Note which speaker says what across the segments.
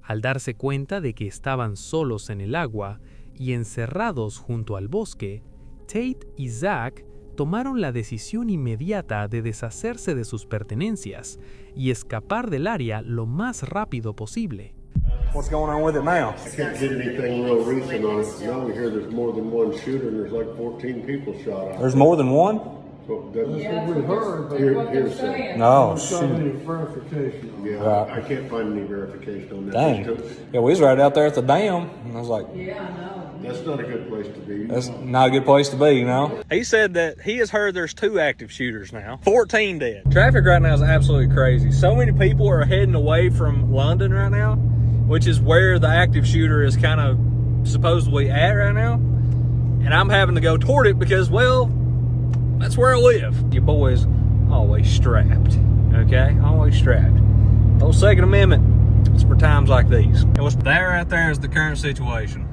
Speaker 1: Al darse cuenta de que estaban solos en el agua y encerrados junto al bosque, Tate y Zach tomaron la decisión inmediata de deshacerse de sus pertenencias y escapar del área lo más rápido posible.
Speaker 2: What's going on with it now?
Speaker 3: I can't get anything real recent on it. Now we hear there's more than one shooter and there's like 14 people shot out.
Speaker 2: There's more than one?
Speaker 3: So that's
Speaker 4: what we heard, but
Speaker 3: here's
Speaker 2: No,
Speaker 4: shoot. Any verification.
Speaker 3: Yeah,
Speaker 2: Right.
Speaker 3: I can't find any verification on that.
Speaker 2: Dang. Yeah, we was right out there at the dam, and I was like,
Speaker 4: Yeah, I know.
Speaker 3: That's not a good place to be.
Speaker 2: that's not a good place to be, you know?
Speaker 5: He said that he has heard there's 2 active shooters now. 14 dead. Traffic right now is absolutely crazy. So many people are heading away from London right now, which is where the active shooter is kind of supposedly at right now. And I'm having to go toward it because, well, that's where I live. Your boy's always strapped, okay? Always strapped. Old Second Amendment, it's for times like these. And what's there right there is the current situation.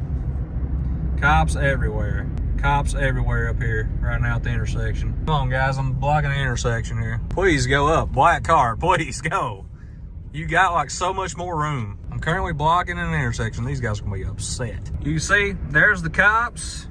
Speaker 5: Cops everywhere. Cops everywhere up here right now at the intersection. Come on, guys, I'm blocking the intersection here. Please go up. Black car, please go. You got like so much more room. I'm currently blocking an intersection. These guys are gonna be upset. You can see, there's the cops.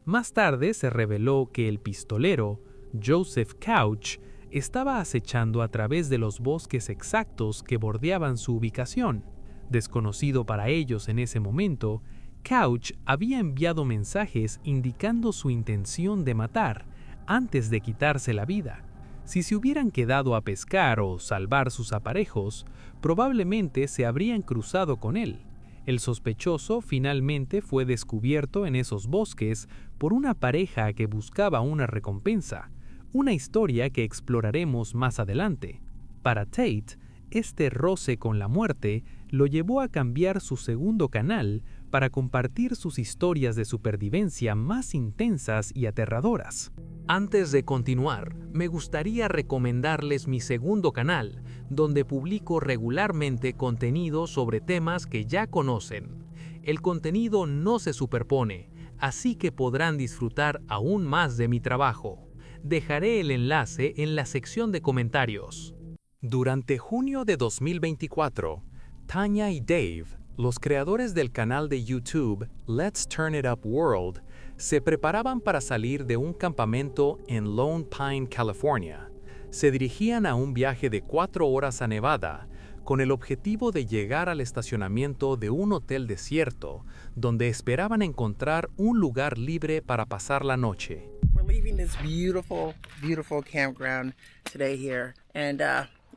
Speaker 1: Más tarde se reveló que el pistolero, Joseph Couch, estaba acechando a través de los bosques exactos que bordeaban su ubicación. Desconocido para ellos en ese momento, Couch había enviado mensajes indicando su intención de matar antes de quitarse la vida. Si se hubieran quedado a pescar o salvar sus aparejos, probablemente se habrían cruzado con él. El sospechoso finalmente fue descubierto en esos bosques por una pareja que buscaba una recompensa, una historia que exploraremos más adelante. Para Tate, este roce con la muerte lo llevó a cambiar su segundo canal para compartir sus historias de supervivencia más intensas y aterradoras. Antes de continuar, me gustaría recomendarles mi segundo canal, donde publico regularmente contenido sobre temas que ya conocen. El contenido no se superpone, así que podrán disfrutar aún más de mi trabajo. Dejaré el enlace en la sección de comentarios. Durante junio de 2024, Tanya y Dave, los creadores del canal de YouTube Let's Turn It Up World, se preparaban para salir de un campamento en Lone Pine, California. Se dirigían a un viaje de 4 horas a Nevada, con el objetivo de llegar al estacionamiento de un hotel desierto, donde esperaban encontrar un lugar libre para pasar la noche.
Speaker 6: We're leaving this beautiful, beautiful campground today here, and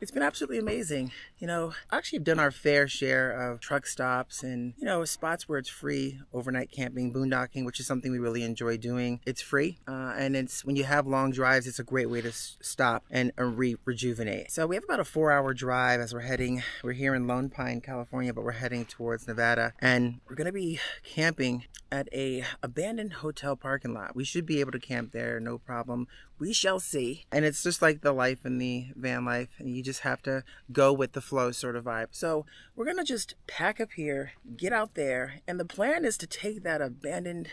Speaker 6: it's been absolutely amazing. You know, actually done our fair share of truck stops and, you know, spots where it's free, overnight camping, boondocking, which is something we really enjoy doing. It's free, and it's when you have long drives, it's a great way to stop and rejuvenate. So we have about a 4-hour drive as we're here in Lone Pine, California, but we're heading towards Nevada, and we're gonna be camping at a abandoned hotel parking lot. We should be able to camp there, no problem. We shall see. And it's just like the life in the van life, and you just have to go with the flow sort of vibe. So we're gonna just pack up here, get out there, and the plan is to take that abandoned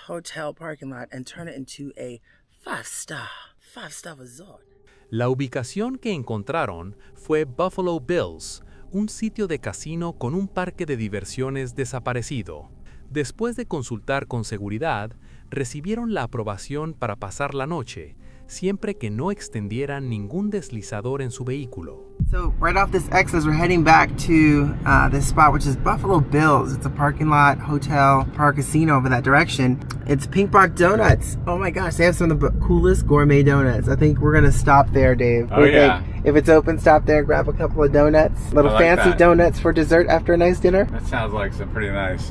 Speaker 6: hotel parking lot and turn it into a five-star resort.
Speaker 1: La ubicación que encontraron fue Buffalo Bills, un sitio de casino con un parque de diversiones desaparecido. Después de consultar con seguridad, recibieron la aprobación para pasar la noche, siempre que no extendieran ningún deslizador en su vehículo.
Speaker 6: So right off this exit, we're heading back to this spot, which is Buffalo Bills. It's a parking lot, hotel, park, casino over that direction. It's Pink Rock Donuts. Oh my gosh, they have some of the coolest gourmet donuts. I think we're gonna stop there, Dave.
Speaker 7: Oh yeah.
Speaker 6: If it's open, stop there, grab a couple of donuts. Little fancy donuts for dessert after a nice dinner.
Speaker 7: That sounds like some pretty nice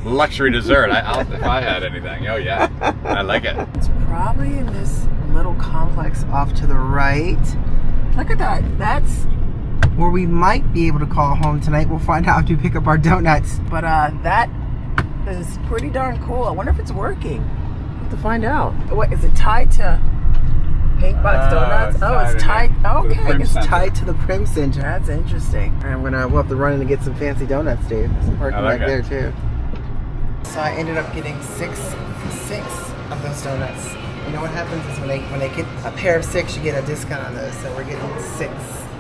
Speaker 7: luxury dessert. If I had anything, oh yeah, I like it.
Speaker 6: It's probably in this little complex off to the right. Look at that. That's where we might be able to call home tonight. We'll find out after we pick up our donuts. But that is pretty darn cool. I wonder if it's working. We'll have to find out. What, is it tied to Pink Box Donuts? It's tied. Okay, it's tied to the Prim Center. That's interesting. And we'll have to run in and get some fancy donuts, Dave. There's some parking right there too. So I ended up getting six of those donuts. You know what happens is when they get a pair of 6, you get a discount on those. So we're getting 6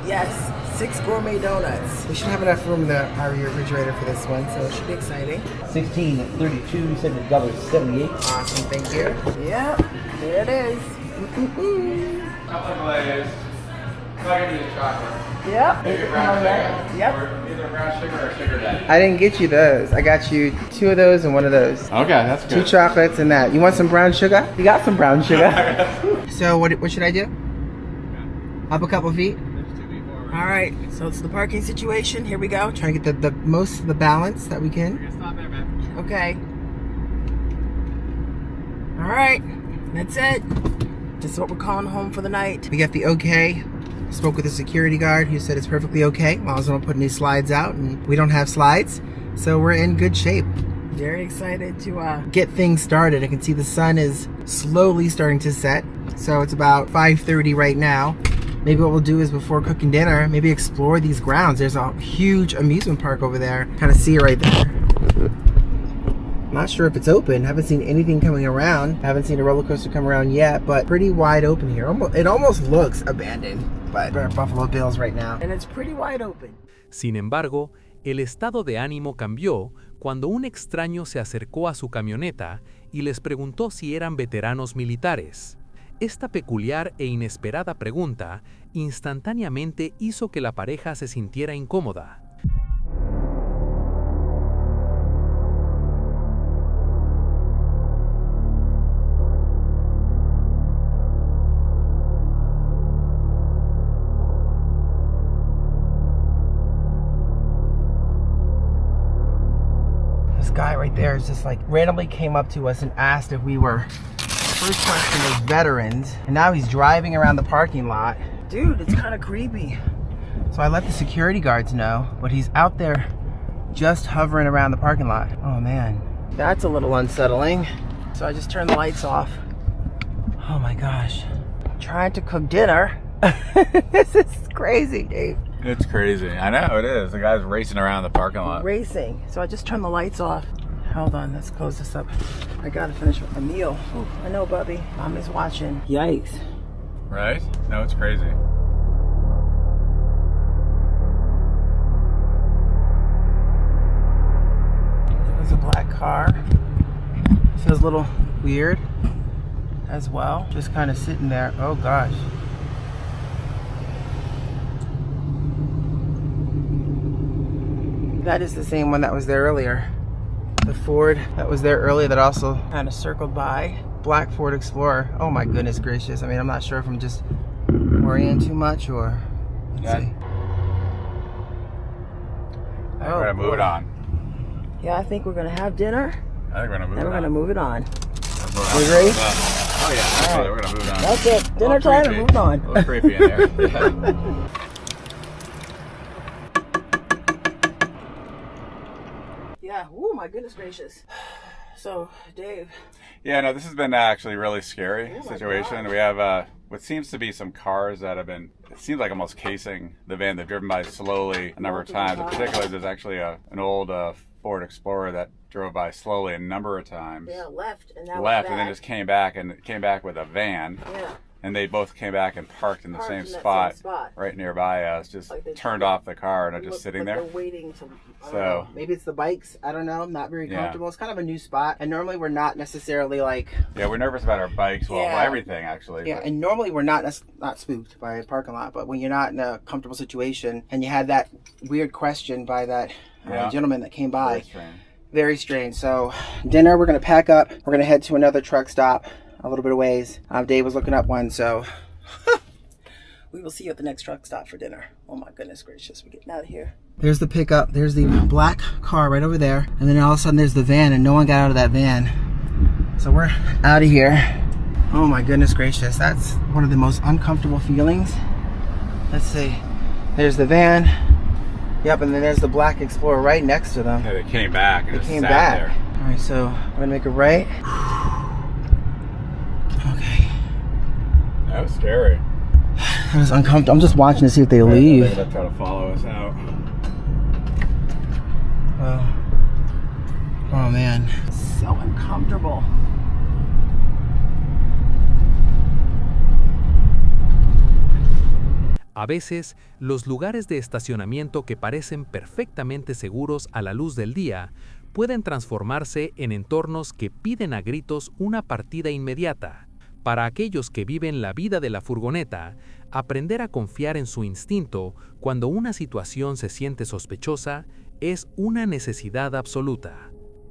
Speaker 6: Yes, 6 gourmet donuts. We should have enough room in our refrigerator for this one, so it should be exciting.
Speaker 8: 16 at 32, $78.
Speaker 6: Awesome, thank you. Yep, there it is.
Speaker 7: Chocolate glaze. I'll give you the chocolate.
Speaker 6: Yep.
Speaker 7: Maybe brown sugar.
Speaker 6: Yep.
Speaker 7: Or either brown sugar or sugar daddy.
Speaker 6: I didn't get you those. I got you 2 of those and 1 of those.
Speaker 7: Okay, that's
Speaker 6: 2
Speaker 7: good.
Speaker 6: chocolates and that. You want some brown sugar? You got some brown sugar. So what should I do? Up a couple feet? All right, so it's the parking situation. Here we go. Trying to get the most of the balance that we can.
Speaker 7: Stop there, man.
Speaker 6: Okay. All right, that's it. This is what we're calling home for the night. We got the okay. Spoke with the security guard who said it's perfectly okay. As long as I don't put any slides out, and we don't have slides. So we're in good shape. Very excited to get things started. I can see the sun is slowly starting to set. So it's about 5:30 right now. Maybe what we'll do is before cooking dinner, maybe explore these grounds. There's a huge amusement park over there. Kind of see it right there. Not sure if it's open. Haven't seen anything coming around. Haven't seen a roller coaster come around yet, but pretty wide open here. It almost looks abandoned, but there are Buffalo Bills right now. And it's pretty wide open.
Speaker 1: Sin embargo, el estado de ánimo cambió cuando un extraño se acercó a su camioneta y les preguntó si eran veteranos militares. Esta peculiar e inesperada pregunta instantáneamente hizo que la pareja se sintiera incómoda.
Speaker 6: This guy right there is just like randomly came up to us and asked if we were, first question was veterans, and now he's driving around the parking lot. Dude, it's kind of creepy. So I let the security guards know, but he's out there just hovering around the parking lot. Oh man, that's a little unsettling. So I just turned the lights off. Oh my gosh. I'm trying to cook dinner. This is crazy, Dave.
Speaker 7: It's crazy. I know it is. The guy's racing around the parking lot.
Speaker 6: Racing. So I just turned the lights off. Hold on, let's close this up. I gotta finish with my meal. Ooh, I know, Bubby. Mommy's watching. Yikes.
Speaker 7: Right? No, it's crazy.
Speaker 6: There's a black car. Feels a little weird as well. Just kind of sitting there. Oh gosh. That is the same one that was there earlier. The Ford that was there earlier that also kind of circled by. Black Ford Explorer. Oh my goodness gracious. I mean, I'm not sure if I'm just worrying too much or... Let's see.
Speaker 7: We're gonna move it on.
Speaker 6: Yeah, I think we're gonna have dinner.
Speaker 7: I think we're gonna move it on.
Speaker 6: And we're gonna move it on.
Speaker 7: We
Speaker 6: ready?
Speaker 7: Oh yeah, absolutely. We're gonna move it on.
Speaker 6: That's it. Dinner time and moving on.
Speaker 7: A little creepy in there. Yeah.
Speaker 6: Yeah, oh my goodness gracious. So, Dave.
Speaker 7: Yeah, no, this has been actually a really scary situation. We have what seems to be some cars that have been, it seems like almost casing the van. They've driven by slowly a number of times. In particular, there's actually an old Ford Explorer that drove by slowly a number of times.
Speaker 6: Yeah, left and now
Speaker 7: left and then just came back with a van.
Speaker 6: Yeah.
Speaker 7: And they both came back and parked in the same spot right nearby us, just like turned off the car and are just sitting there.
Speaker 6: They're waiting to,
Speaker 7: so
Speaker 6: maybe it's the bikes. I don't know. I'm not very comfortable. It's kind of a new spot. And normally we're not necessarily like...
Speaker 7: Yeah, we're nervous about our bikes. Well, everything actually.
Speaker 6: Yeah,
Speaker 7: but.
Speaker 6: and normally we're not spooked by a parking lot. But when you're not in a comfortable situation and you had that weird question by that gentleman that came by. Very strange. So dinner, we're going to pack up. We're going to head to another truck stop. A little bit of ways. Dave was looking up one, so we will see you at the next truck stop for dinner. Oh my goodness gracious, we're getting out of here. There's the pickup. There's the black car right over there. And then all of a sudden there's the van and no one got out of that van. So we're out of here. Oh my goodness gracious. That's one of the most uncomfortable feelings. Let's see. There's the van. Yep, and then there's the black Explorer right next to them.
Speaker 7: Yeah, they came back. And
Speaker 6: they came back. There. All right, so we're gonna make a right. Okay.
Speaker 7: That was scary.
Speaker 6: That was uncomfortable. I'm just watching to see if they leave.
Speaker 7: They're gonna try to follow us out.
Speaker 6: Oh man. It's so uncomfortable.
Speaker 1: A veces, los lugares de estacionamiento que parecen perfectamente seguros a la luz del día pueden transformarse en entornos que piden a gritos una partida inmediata. Para aquellos que viven la vida de la furgoneta, aprender a confiar en su instinto cuando una situación se siente sospechosa es una necesidad absoluta.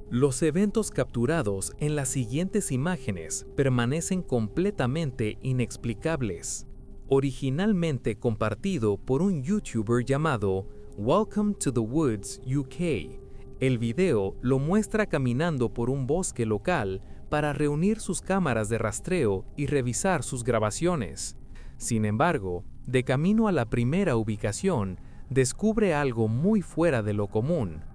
Speaker 1: Los eventos capturados en las siguientes imágenes permanecen completamente inexplicables. Originalmente compartido por un youtuber llamado Welcome to the Woods UK, el video lo muestra caminando por un bosque local para reunir sus cámaras de rastreo y revisar sus grabaciones. Sin embargo, de camino a la primera ubicación, descubre algo muy fuera de lo común.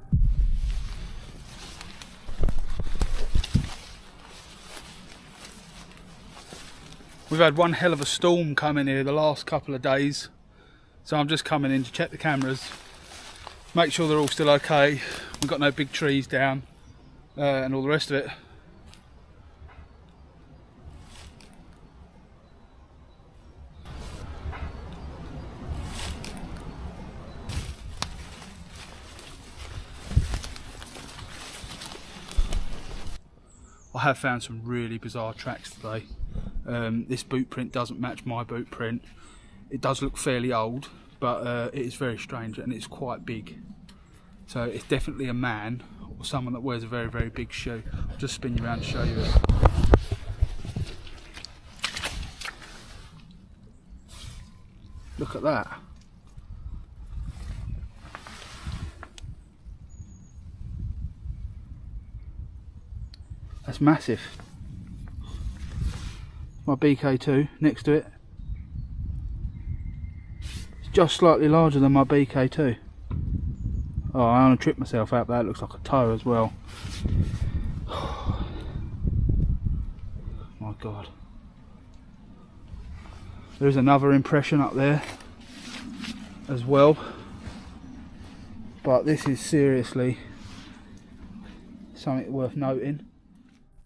Speaker 9: We've had one hell of a storm coming here the last couple of days, so I'm just coming in to check the cameras, make sure they're all still okay, we've got no big trees down and all the rest of it. I have found some really bizarre tracks today. This boot print doesn't match my boot print. It does look fairly old, but it is very strange and it's quite big. So it's definitely a man or someone that wears a very, very big shoe. I'll just spin you around to show you it. Look at that. That's massive. My BK2 next to it. It's just slightly larger than my BK2. Oh, I want to trip myself out. That looks like a toe as well. My God. There's another impression up there as well. But this is seriously something worth noting.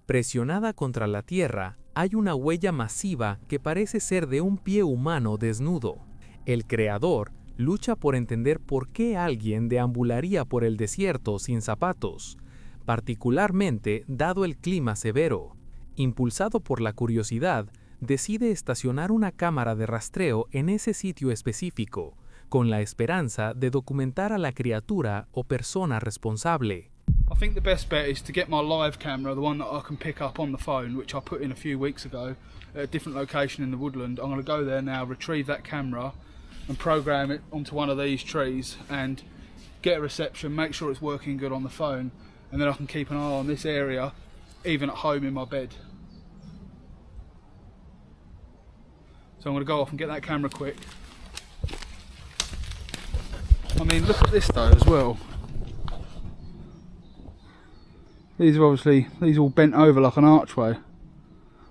Speaker 1: Presionada contra la tierra, hay una huella masiva que parece ser de un pie humano desnudo. El creador lucha por entender por qué alguien deambularía por el desierto sin zapatos, particularmente dado el clima severo. Impulsado por la curiosidad, decide estacionar una cámara de rastreo en ese sitio específico, con la esperanza de documentar a la criatura o persona responsable.
Speaker 9: I think the best bet is to get my live camera, the one that I can pick up on the phone, which I put in a few weeks ago at a different location in the woodland. I'm going to go there now, retrieve that camera and program it onto one of these trees and get a reception, make sure it's working good on the phone, and then I can keep an eye on this area even at home in my bed. So I'm going to go off and get that camera quick. I mean, look at this though as well. These are obviously, these all bent over like an archway.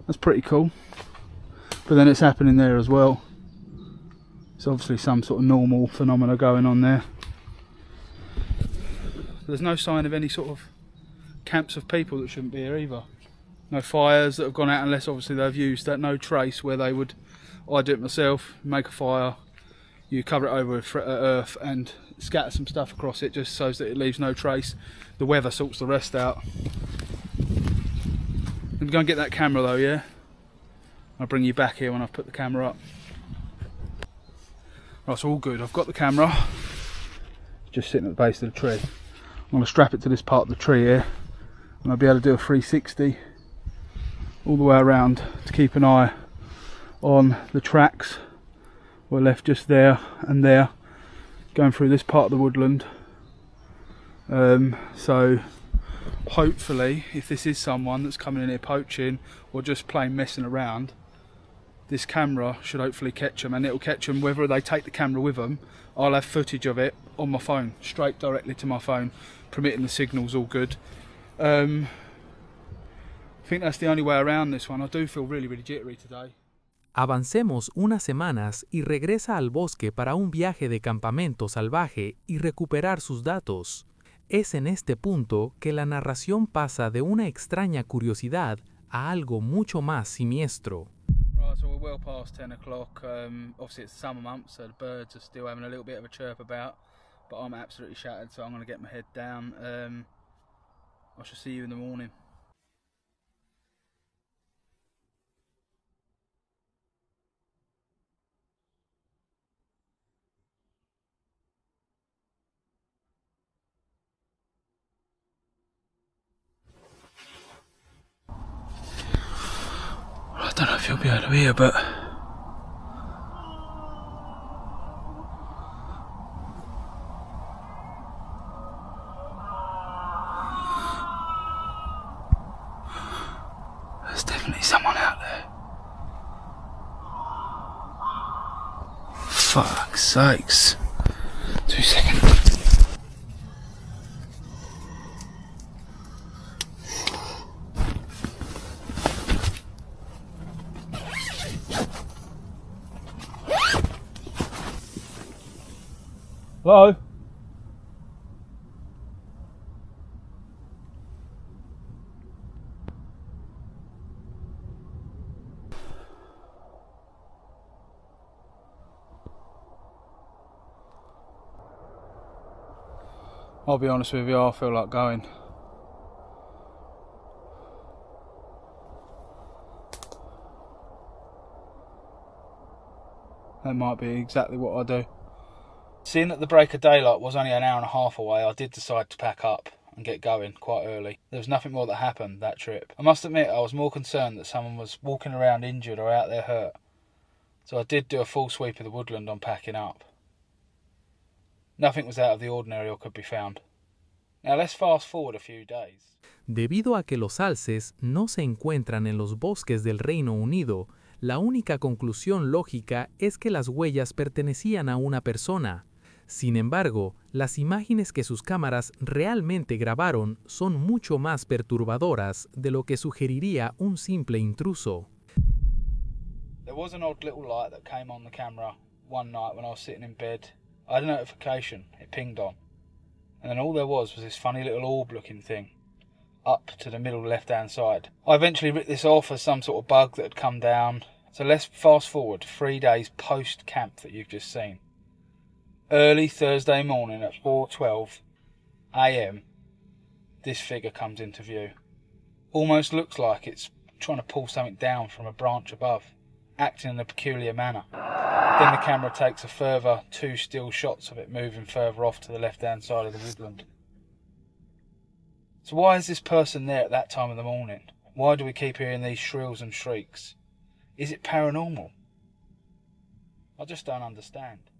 Speaker 9: That's pretty cool. But then it's happening there as well. It's obviously some sort of normal phenomena going on there. There's no sign of any sort of camps of people that shouldn't be here either. No fires that have gone out unless obviously they've used that, no trace where they would, I do it myself, make a fire, you cover it over with earth and scatter some stuff across it just so that it leaves no trace. The weather sorts the rest out. I'm going to get that camera though, yeah? I'll bring you back here when I've put the camera up. Right, so all good. I've got the camera. Just sitting at the base of the tree. I'm going to strap it to this part of the tree here and I'll be able to do a 360 all the way around to keep an eye on the tracks. We're left just there and there going through this part of the woodland. So hopefully if this is someone that's coming in here poaching or just plain messing around, this camera should hopefully catch them, and it'll catch them whether they take the camera with them. I'll have footage of it on my phone, straight directly to my phone, permitting the signal's all good. I think that's the only way around this one. I do feel really, really jittery today.
Speaker 1: Avancemos unas semanas y regresa al bosque para un viaje de campamento salvaje y recuperar sus datos. Es en este punto que la narración pasa de una extraña curiosidad a algo mucho más siniestro.
Speaker 9: Right, Right, so we're well past 10 o'clock. Obviously it's summer month, so the birds are still having a little bit of a chirp about, but I'm absolutely shattered, so I'm going to get my head down. I shall see you in the morning. I don't know if you'll be able to hear, but there's definitely someone out there. Fuck's sakes. 2 seconds. Hello? I'll be honest with you, I feel like going. That might be exactly what I do. Seeing that the break of daylight was only an hour and a half away, I did decide to pack up and get going quite early. There was nothing more that happened that trip. I must admit I was more concerned that someone was walking around injured or out there hurt. So I did do a full sweep of the woodland on packing up. Nothing was out of the ordinary or could be found. Now let's fast forward a few days.
Speaker 1: Debido a que los alces no se encuentran en los bosques del Reino Unido, la única conclusión lógica es que las huellas pertenecían a una persona. Sin embargo, las imágenes que sus cámaras realmente grabaron son mucho más perturbadoras de lo que sugeriría un simple intruso.
Speaker 9: There was an odd little light that came on the camera one night when I was sitting in bed. I had a notification, it pinged on. And then all there was this funny little orb-looking thing, up to the middle left-hand side. I eventually ripped this off as some sort of bug that had come down. So let's fast forward 3 days post-camp that you've just seen. Early Thursday morning at 4:12 AM, this figure comes into view. Almost looks like it's trying to pull something down from a branch above, acting in a peculiar manner. Then the camera takes a further 2 still shots of it moving further off to the left-hand side of the woodland. So why is this person there at that time of the morning? Why do we keep hearing these shrills and shrieks? Is it paranormal? I just don't understand.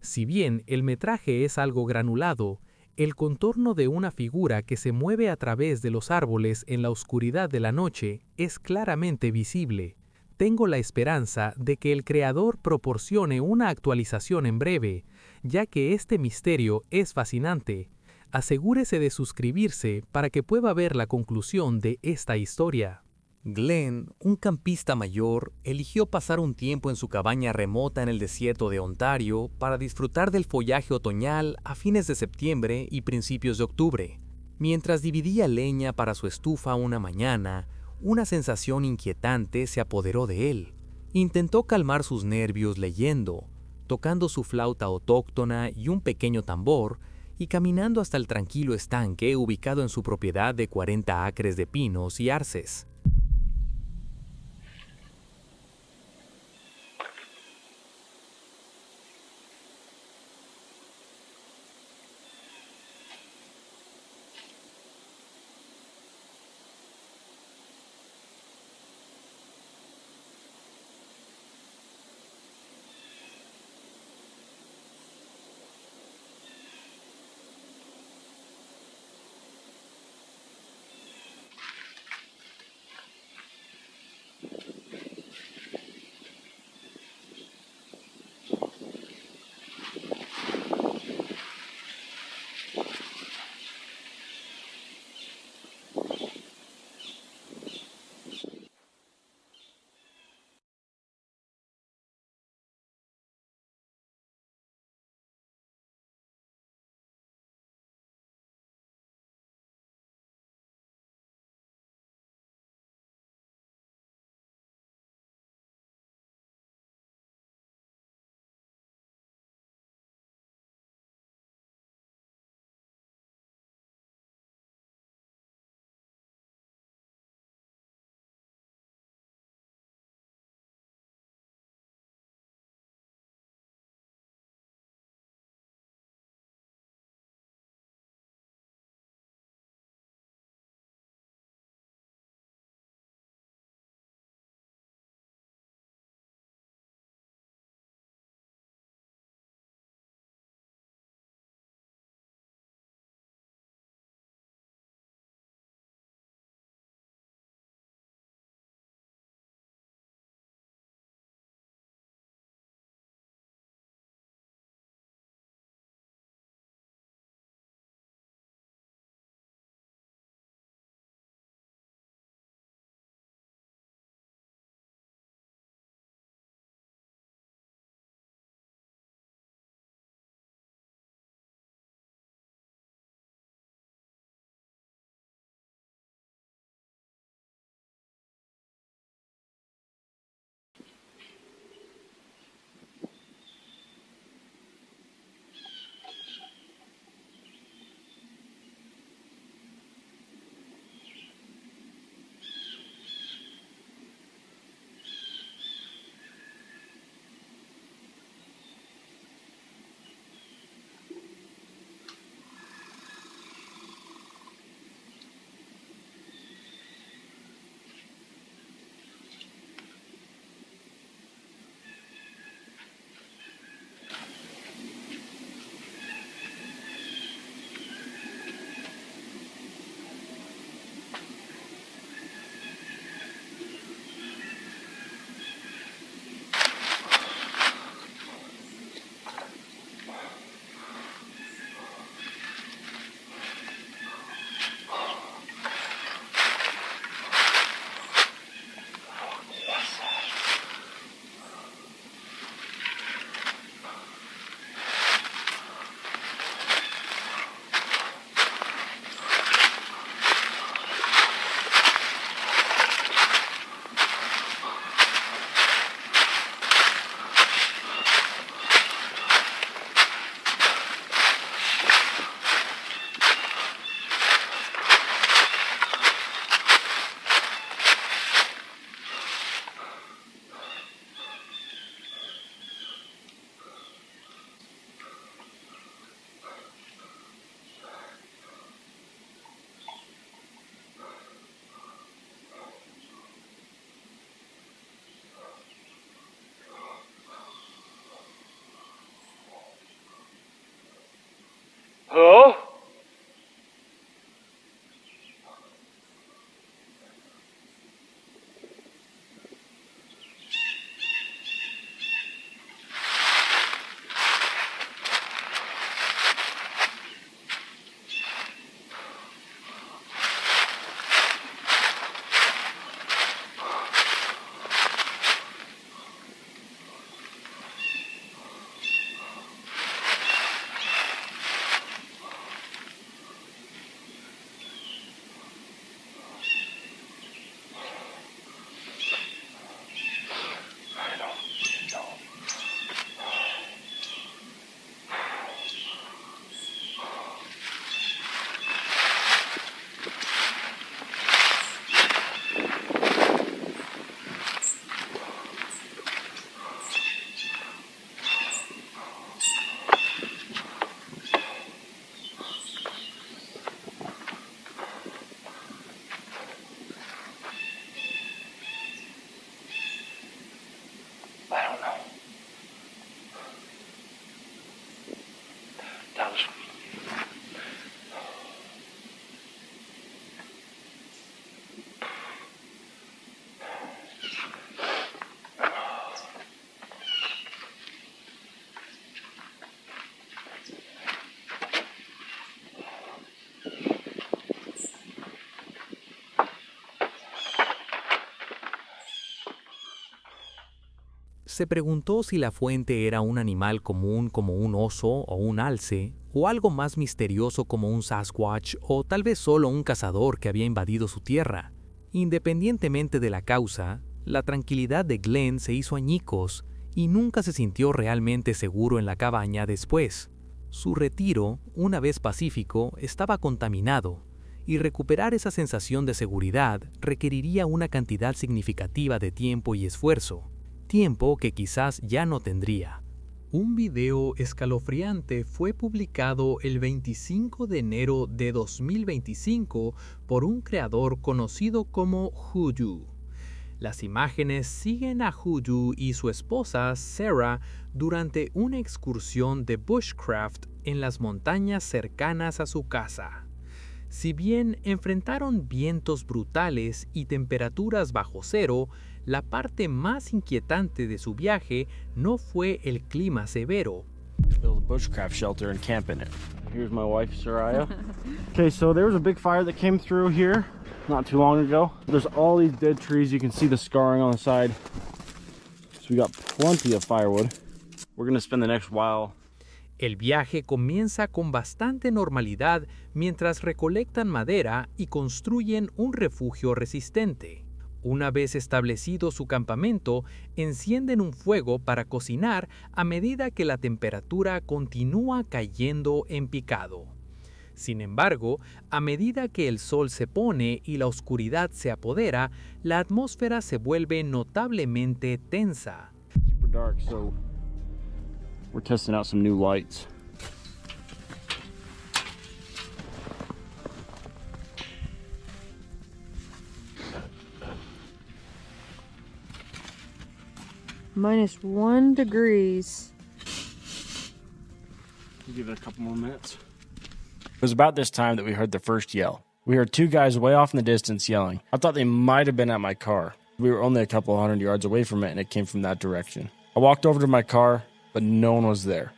Speaker 1: Si bien el metraje es algo granulado, el contorno de una figura que se mueve a través de los árboles en la oscuridad de la noche es claramente visible. Tengo la esperanza de que el creador proporcione una actualización en breve, ya que este misterio es fascinante. Asegúrese de suscribirse para que pueda ver la conclusión de esta historia.
Speaker 10: Glenn, un campista mayor, eligió pasar un tiempo en su cabaña remota en el desierto de Ontario para disfrutar del follaje otoñal a fines de septiembre y principios de octubre. Mientras dividía leña para su estufa una mañana, una sensación inquietante se apoderó de él. Intentó calmar sus nervios leyendo, tocando su flauta autóctona y un pequeño tambor, y caminando hasta el tranquilo estanque ubicado en su propiedad de 40 acres de pinos y arces.
Speaker 9: Hello?
Speaker 10: Se preguntó si la fuente era un animal común como un oso o un alce, o algo más misterioso como un Sasquatch, o tal vez solo un cazador que había invadido su tierra. Independientemente de la causa, la tranquilidad de Glenn se hizo añicos y nunca se sintió realmente seguro en la cabaña después. Su retiro, una vez pacífico, estaba contaminado, y recuperar esa sensación de seguridad requeriría una cantidad significativa de tiempo y esfuerzo. Tiempo que quizás ya no tendría. Un video escalofriante fue publicado el 25 de enero de 2025 por un creador conocido como Hudoo. Las imágenes siguen a Hudoo y su esposa Sarah durante una excursión de bushcraft en las montañas cercanas a su casa. Si bien enfrentaron vientos brutales y temperaturas bajo cero, la parte más inquietante de su viaje no fue el clima severo.
Speaker 11: Build a bushcraft shelter and camp in it. Here's my wife, Soraya. Okay, so there was a big fire that came through here not too long ago. There's all these dead trees. You can see the scarring on the side. So we got plenty of firewood. We're gonna spend the next while.
Speaker 10: El viaje comienza con bastante normalidad mientras recolectan madera y construyen un refugio resistente. Una vez establecido su campamento, encienden un fuego para cocinar a medida que la temperatura continúa cayendo en picado. Sin embargo, a medida que el sol se pone y la oscuridad se apodera, la atmósfera se vuelve notablemente tensa.
Speaker 11: Super dark, so we're testing out some new lights.
Speaker 12: -1 degrees.
Speaker 11: Give it a couple more minutes. It was about this time that we heard the first yell. We heard two guys way off in the distance yelling. I thought they might have been at my car. We were only a couple hundred yards away from it, and it came from that direction. I walked over to my car, but no one was there.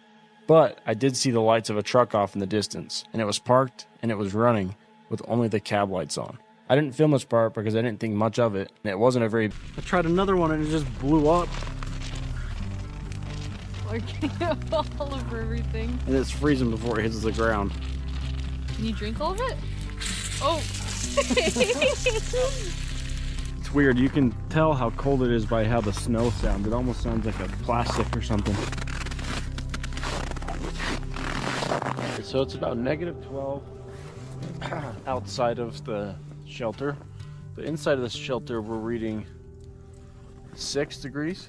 Speaker 11: But I did see the lights of a truck off in the distance, and it was parked, and it was running, with only the cab lights on. I didn't film this part because I didn't think much of it, and it wasn't a very... I tried another one, and it just blew up.
Speaker 12: We're getting all over everything.
Speaker 11: And it's freezing before it hits the ground.
Speaker 12: Can you drink all of it? Oh!
Speaker 11: It's weird. You can tell how cold it is by how the snow sounds. It almost sounds like a plastic or something. So it's about -12 outside of the shelter. The inside of the shelter, we're reading 6 degrees.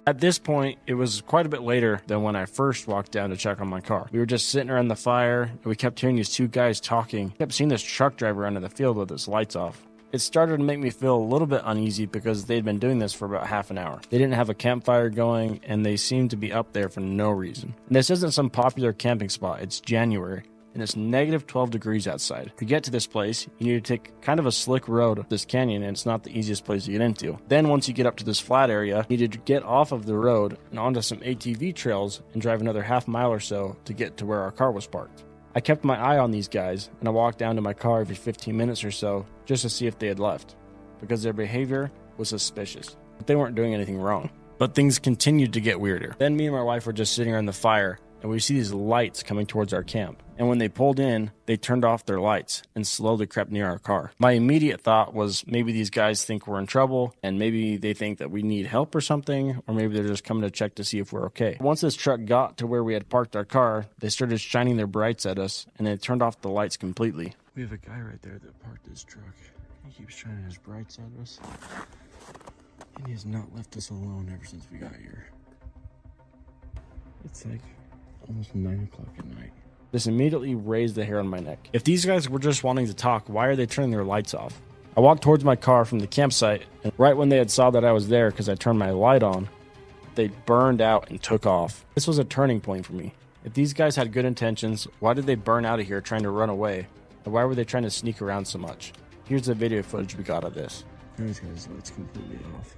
Speaker 11: At this point, it was quite a bit later than when I first walked down to check on my car. We were just sitting around the fire, and we kept hearing these two guys talking. I kept seeing this truck drive around in the field with his lights off. It started to make me feel a little bit uneasy because they'd been doing this for about half an hour. They didn't have a campfire going, and they seemed to be up there for no reason. And this isn't some popular camping spot. It's January, and it's negative 12 degrees outside. To get to this place, you need to take kind of a slick road up this canyon, and it's not the easiest place to get into. Then once you get up to this flat area, you need to get off of the road and onto some ATV trails and drive another half mile or so to get to where our car was parked. I kept my eye on these guys, and I walked down to my car every 15 minutes or so just to see if they had left, because their behavior was suspicious. But they weren't doing anything wrong. But things continued to get weirder. Then me and my wife were just sitting around the fire, and we see these lights coming towards our camp. And when they pulled in, they turned off their lights and slowly crept near our car. My immediate thought was maybe these guys think we're in trouble, and maybe they think that we need help or something, or maybe they're just coming to check to see if we're okay. Once this truck got to where we had parked our car, they started shining their brights at us, and they turned off the lights completely. We have a guy right there that parked his truck. He keeps shining his brights at us, and he has not left us alone ever since we got here. It's like almost 9 o'clock at night. This immediately raised the hair on my neck. If these guys were just wanting to talk, why are they turning their lights off? I walked towards my car from the campsite, and right when they had saw that I was there because I turned my light on, they burned out and took off. This was a turning point for me. If these guys had good intentions, why did they burn out of here trying to run away? And why were they trying to sneak around so much? Here's the video footage we got of this. These guys' lights completely off.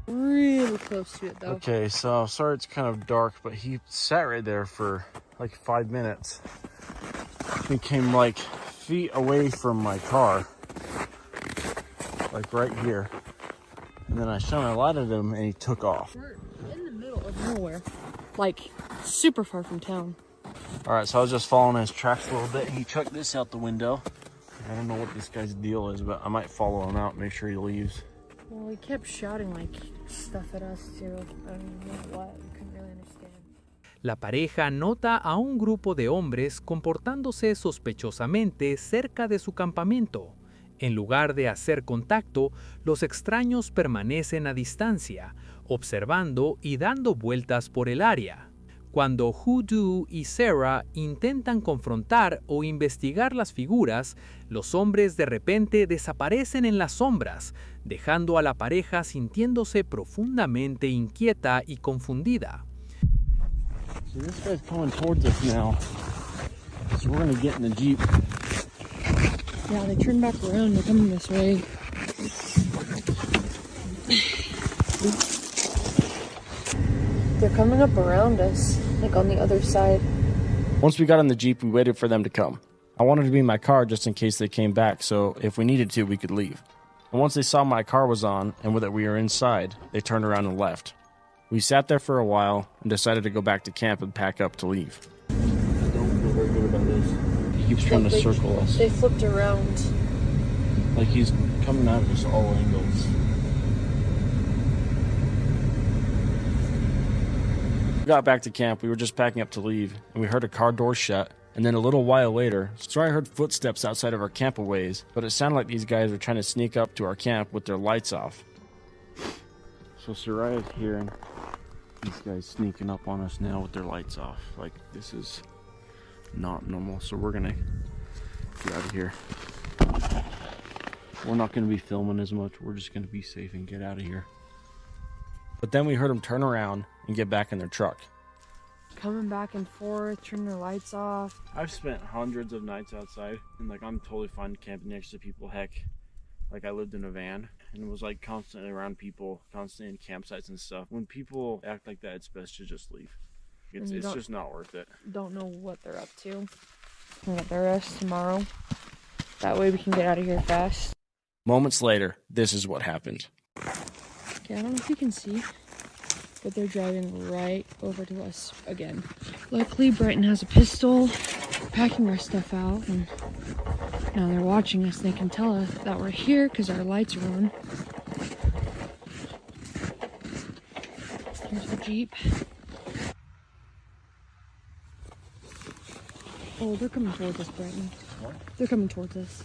Speaker 12: Really close to it though.
Speaker 11: Okay, so sorry it's kind of dark, but he sat right there for like 5 minutes. He came like feet away from my car, like right here. And then I shone my light at him and he took off.
Speaker 12: We're in the middle of nowhere, like super far from town.
Speaker 11: All right, so I was just following his tracks a little bit. He chucked this out the window. I don't know what this guy's deal is, but I might follow him out, make sure he leaves.
Speaker 12: Well, he kept shouting like stuff at us too. I don't know what. We couldn't really understand.
Speaker 1: La pareja nota a un grupo de hombres comportándose sospechosamente cerca de su campamento. En lugar de hacer contacto, los extraños permanecen a distancia, observando y dando vueltas por el área. Cuando Hudoo y Sarah intentan confrontar o investigar las figuras, los hombres de repente desaparecen en las sombras, dejando a la pareja sintiéndose profundamente inquieta y confundida.
Speaker 11: So this guy's coming towards us now. So we're gonna get in the Jeep.
Speaker 12: Yeah, they turned back around. They're coming this way. They're coming up around us, like on the other side.
Speaker 11: Once we got in the Jeep, we waited for them to come. I wanted to be in my car just in case they came back, so if we needed to, we could leave. And once they saw my car was on and that we were inside, they turned around and left. We sat there for a while and decided to go back to camp and pack up to leave. I don't feel very good about this. He keeps trying to circle us.
Speaker 12: They flipped around.
Speaker 11: Like he's coming out of us all angles. We got back to camp, we were just packing up to leave, and we heard a car door shut, and then a little while later, I heard footsteps outside of our camp a ways, but it sounded like these guys were trying to sneak up to our camp with their lights off. So Saraya's hearing these guys sneaking up on us now with their lights off. Like, this is not normal, so we're gonna get out of here. We're not gonna be filming as much, we're just gonna be safe and get out of here. But then we heard them turn around and get back in their truck.
Speaker 12: Coming back and forth, turning their lights off.
Speaker 11: I've spent hundreds of nights outside, and like I'm totally fine camping next to people. Heck, like I lived in a van and was like constantly around people, constantly in campsites and stuff. When people act like that, it's best to just leave. It's just not worth it.
Speaker 12: Don't know what they're up to. We'll get their rest tomorrow. That way we can get out of here fast.
Speaker 11: Moments later, this is what happened.
Speaker 12: Okay, I don't know if you can see, but they're driving right over to us again. Luckily, Brighton has a pistol, packing our stuff out, and now they're watching us. They can tell us that we're here because our lights are on. Here's the Jeep. Oh, they're coming towards us, Brighton. What? They're coming towards us.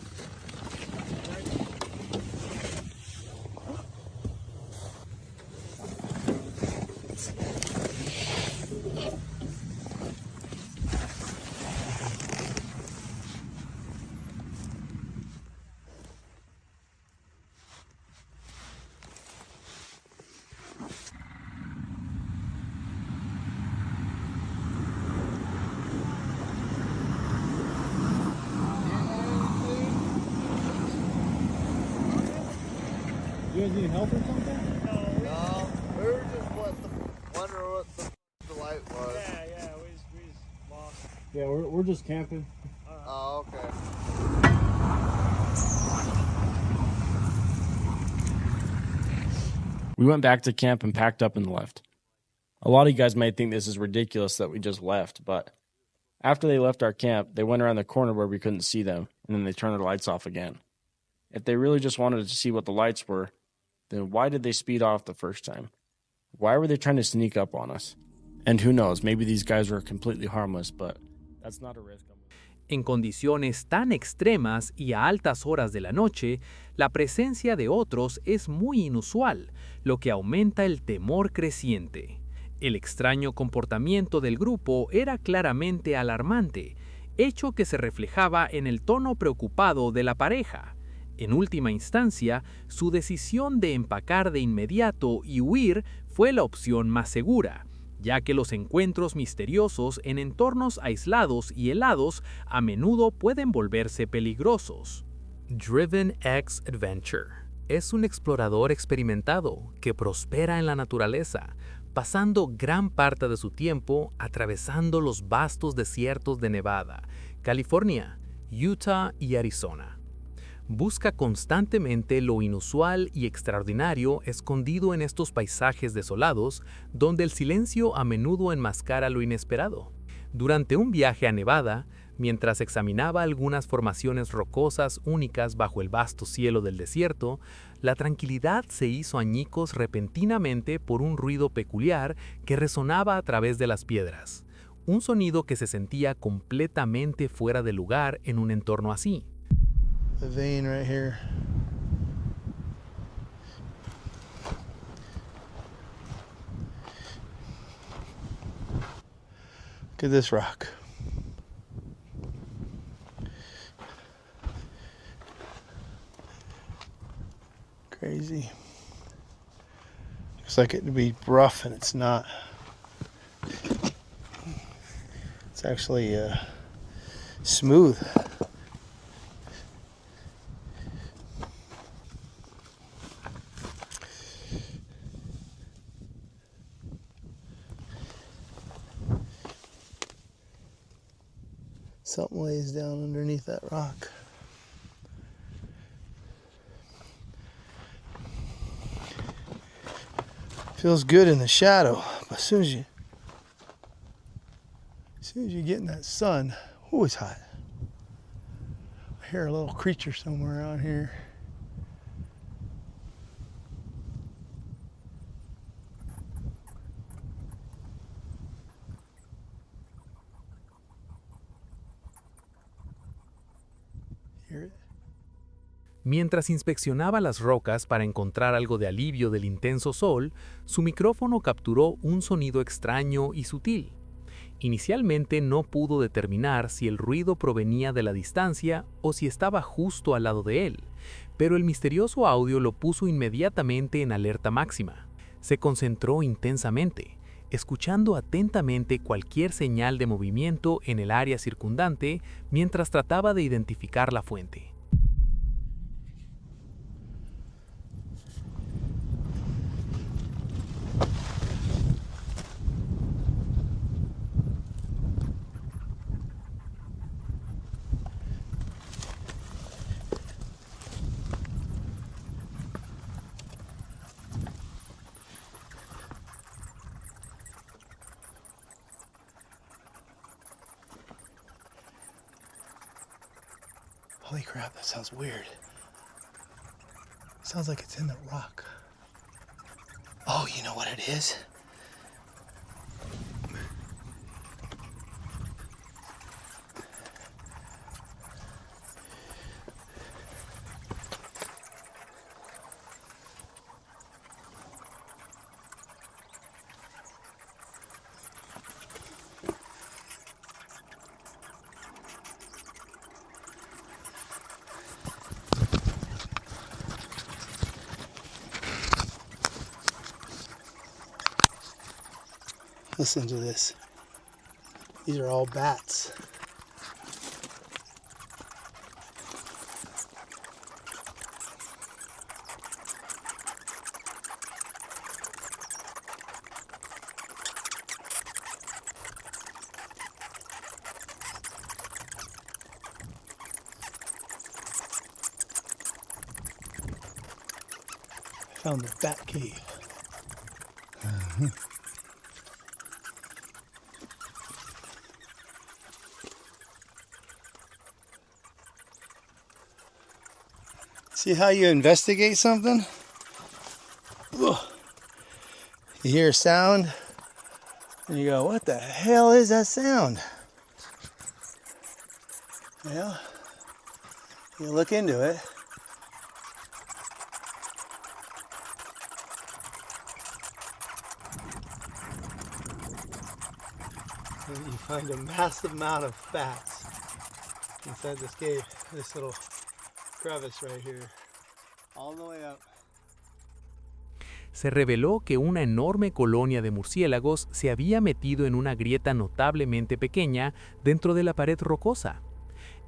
Speaker 4: guys need help or something?
Speaker 13: No, we were just wondering what the light was.
Speaker 11: Yeah, we just lost.
Speaker 4: Yeah, we're just camping.
Speaker 13: Oh, okay.
Speaker 11: We went back to camp and packed up and left. A lot of you guys might think this is ridiculous that we just left, but after they left our camp, they went around the corner where we couldn't see them, and then they turned their lights off again. If they really just wanted to see what the lights were, then why did they speed off the first time? Why were they trying to sneak up on us? And who knows, maybe these guys were completely harmless, but that's not a risk.
Speaker 1: En condiciones tan extremas y a altas horas de la noche, la presencia de otros es muy inusual, lo que aumenta el temor creciente. El extraño comportamiento del grupo era claramente alarmante, hecho que se reflejaba en el tono preocupado de la pareja. En última instancia, su decisión de empacar de inmediato y huir fue la opción más segura, ya que los encuentros misteriosos en entornos aislados y helados a menudo pueden volverse peligrosos. Driven X Adventure es un explorador experimentado que prospera en la naturaleza, pasando gran parte de su tiempo atravesando los vastos desiertos de Nevada, California, Utah y Arizona. Busca constantemente lo inusual y extraordinario escondido en estos paisajes desolados, donde el silencio a menudo enmascara lo inesperado. Durante un viaje a Nevada, mientras examinaba algunas formaciones rocosas únicas bajo el vasto cielo del desierto, la tranquilidad se hizo añicos repentinamente por un ruido peculiar que resonaba a través de las piedras. Un sonido que se sentía completamente fuera de lugar en un entorno así.
Speaker 6: The vein right here. Look at this rock. Crazy. Looks like it'd be rough and it's not. It's actually smooth. Something lays down underneath that rock. Feels good in the shadow, but as soon as you get in that sun, oh, it's hot. I hear a little creature somewhere around here.
Speaker 1: Mientras inspeccionaba las rocas para encontrar algo de alivio del intenso sol, su micrófono capturó un sonido extraño y sutil. Inicialmente no pudo determinar si el ruido provenía de la distancia o si estaba justo al lado de él, pero el misterioso audio lo puso inmediatamente en alerta máxima. Se concentró intensamente, escuchando atentamente cualquier señal de movimiento en el área circundante mientras trataba de identificar la fuente.
Speaker 6: Holy crap, that sounds weird. Sounds like it's in the rock. Oh, you know what it is? Listen to this. These are all bats.
Speaker 4: Found the bat cave. See how you investigate something? Ugh. You hear a sound and you go, what the hell is that sound? Well, you look into it. And you find a massive amount of bats inside this cave, this little crevice right here, all the way up.
Speaker 1: Se reveló que una enorme colonia de murciélagos se había metido en una grieta notablemente pequeña dentro de la pared rocosa.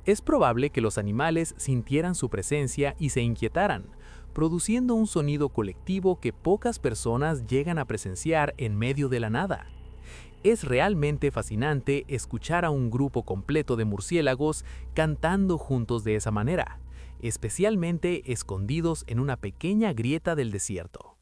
Speaker 1: Es probable que los animales sintieran su presencia y se inquietaran, produciendo un sonido colectivo que pocas personas llegan a presenciar en medio de la nada. Es realmente fascinante escuchar a un grupo completo de murciélagos cantando juntos de esa manera, especialmente escondidos en una pequeña grieta del desierto.